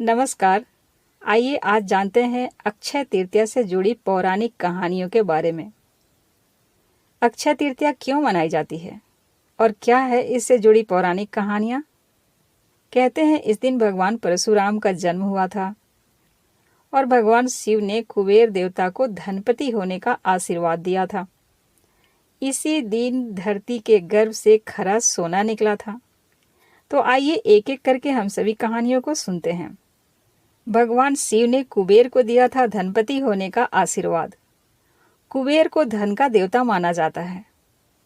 नमस्कार। आइए आज जानते हैं अक्षय तृतीया से जुड़ी पौराणिक कहानियों के बारे में। अक्षय तृतीया क्यों मनाई जाती है और क्या है इससे जुड़ी पौराणिक कहानियाँ? कहते हैं इस दिन भगवान परशुराम का जन्म हुआ था और भगवान शिव ने कुबेर देवता को धनपति होने का आशीर्वाद दिया था। इसी दिन धरती के गर्भ से खरा सोना निकला था। तो आइए एक एक करके हम सभी कहानियों को सुनते हैं। भगवान शिव ने कुबेर को दिया था धनपति होने का आशीर्वाद। कुबेर को धन का देवता माना जाता है।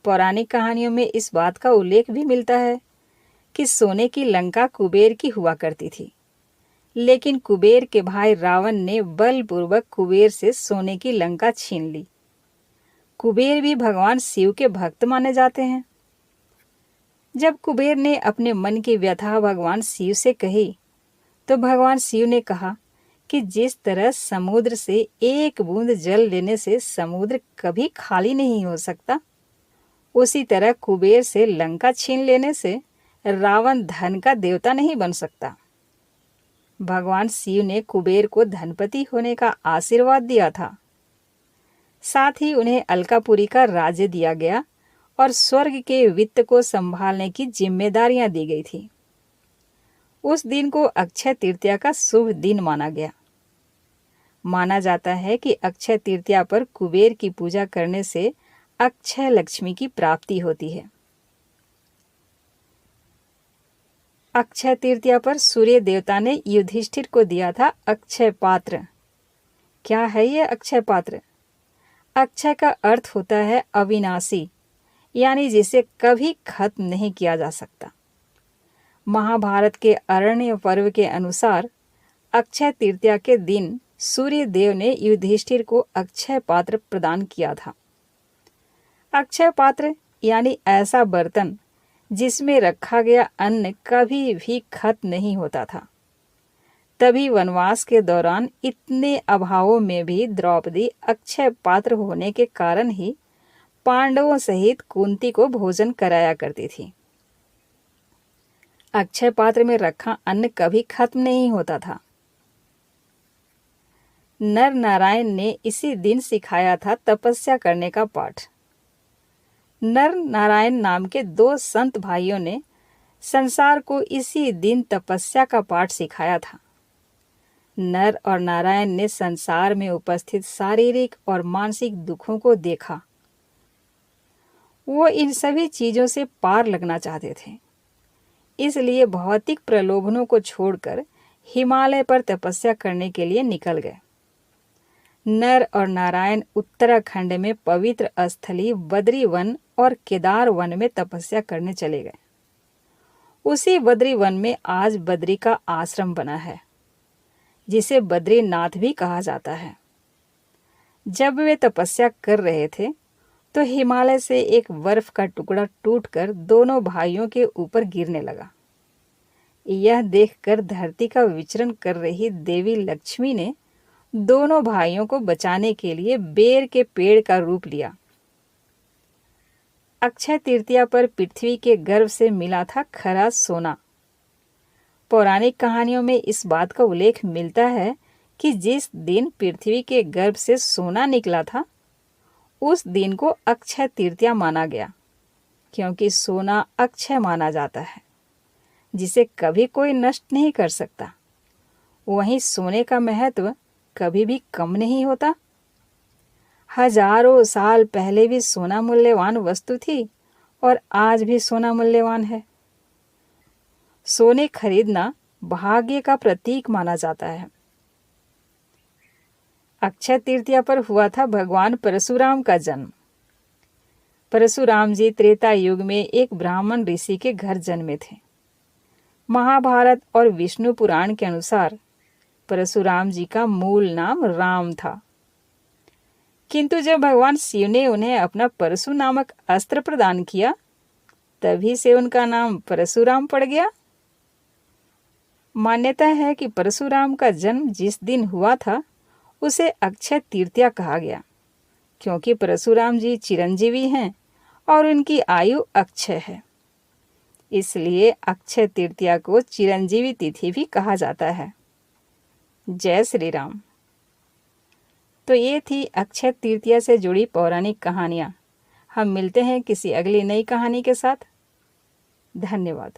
पौराणिक कहानियों में इस बात का उल्लेख भी मिलता है कि सोने की लंका कुबेर की हुआ करती थी, लेकिन कुबेर के भाई रावण ने बलपूर्वक कुबेर से सोने की लंका छीन ली। कुबेर भी भगवान शिव के भक्त माने जाते हैं। जब कुबेर ने अपने मन की व्यथा भगवान शिव से कही तो भगवान शिव ने कहा कि जिस तरह समुद्र से एक बूंद जल लेने से समुद्र कभी खाली नहीं हो सकता, उसी तरह कुबेर से लंका छीन लेने से रावण धन का देवता नहीं बन सकता। भगवान शिव ने कुबेर को धनपति होने का आशीर्वाद दिया था। साथ ही उन्हें अलकापुरी का राज्य दिया गया और स्वर्ग के वित्त को संभालने की जिम्मेदारियां दी गई थी। उस दिन को अक्षय तृतीया का शुभ दिन माना गया। माना जाता है कि अक्षय तृतीया पर कुबेर की पूजा करने से अक्षय लक्ष्मी की प्राप्ति होती है। अक्षय तृतीया पर सूर्य देवता ने युधिष्ठिर को दिया था अक्षय पात्र। क्या है यह अक्षय पात्र? अक्षय का अर्थ होता है अविनाशी, यानी जिसे कभी खत्म नहीं किया जा सकता। महाभारत के अरण्य पर्व के अनुसार अक्षय तृतीया के दिन सूर्य देव ने युधिष्ठिर को अक्षय पात्र प्रदान किया था। अक्षय पात्र यानी ऐसा बर्तन जिसमें रखा गया अन्न कभी भी खत्म नहीं होता था। तभी वनवास के दौरान इतने अभावों में भी द्रौपदी अक्षय पात्र होने के कारण ही पांडवों सहित कुंती को भोजन कराया करती थी। अक्षय पात्र में रखा अन्न कभी खत्म नहीं होता था। नर नारायण ने इसी दिन सिखाया था तपस्या करने का पाठ। नर नारायण नाम के दो संत भाइयों ने संसार को इसी दिन तपस्या का पाठ सिखाया था। नर और नारायण ने संसार में उपस्थित शारीरिक और मानसिक दुखों को देखा। वो इन सभी चीजों से पार लगना चाहते थे, इसलिए भौतिक प्रलोभनों को छोड़कर हिमालय पर तपस्या करने के लिए निकल गए। नर और नारायण उत्तराखंड में पवित्र स्थली बद्री वन और केदार वन में तपस्या करने चले गए। उसी बद्री वन में आज बद्री का आश्रम बना है, जिसे बद्रीनाथ भी कहा जाता है। जब वे तपस्या कर रहे थे तो हिमालय से एक बर्फ का टुकड़ा टूटकर दोनों भाइयों के ऊपर गिरने लगा। यह देखकर धरती का विचरण कर रही देवी लक्ष्मी ने दोनों भाइयों को बचाने के लिए बेर के पेड़ का रूप लिया। अक्षय तृतीया पर पृथ्वी के गर्भ से मिला था खरा सोना। पौराणिक कहानियों में इस बात का उल्लेख मिलता है कि जिस दिन पृथ्वी के गर्भ से सोना निकला था, उस दिन को अक्षय तृतीया माना गया, क्योंकि सोना अक्षय माना जाता है, जिसे कभी कोई नष्ट नहीं कर सकता। वहीं सोने का महत्व कभी भी कम नहीं होता। हजारों साल पहले भी सोना मूल्यवान वस्तु थी और आज भी सोना मूल्यवान है। सोने खरीदना भाग्य का प्रतीक माना जाता है। अक्षय तृतीया पर हुआ था भगवान परशुराम का जन्म। परशुराम जी त्रेता युग में एक ब्राह्मण ऋषि के घर जन्मे थे। महाभारत और विष्णु पुराण के अनुसार परशुराम जी का मूल नाम राम था, किंतु जब भगवान शिव ने उन्हें अपना परशु नामक अस्त्र प्रदान किया, तभी से उनका नाम परशुराम पड़ गया। मान्यता है कि परशुराम का जन्म जिस दिन हुआ था उसे अक्षय तृतीया कहा गया, क्योंकि परशुराम जी चिरंजीवी हैं और उनकी आयु अक्षय है। इसलिए अक्षय तृतीया को चिरंजीवी तिथि भी कहा जाता है। जय श्री राम। तो ये थी अक्षय तृतीया से जुड़ी पौराणिक कहानियाँ। हम मिलते हैं किसी अगली नई कहानी के साथ। धन्यवाद।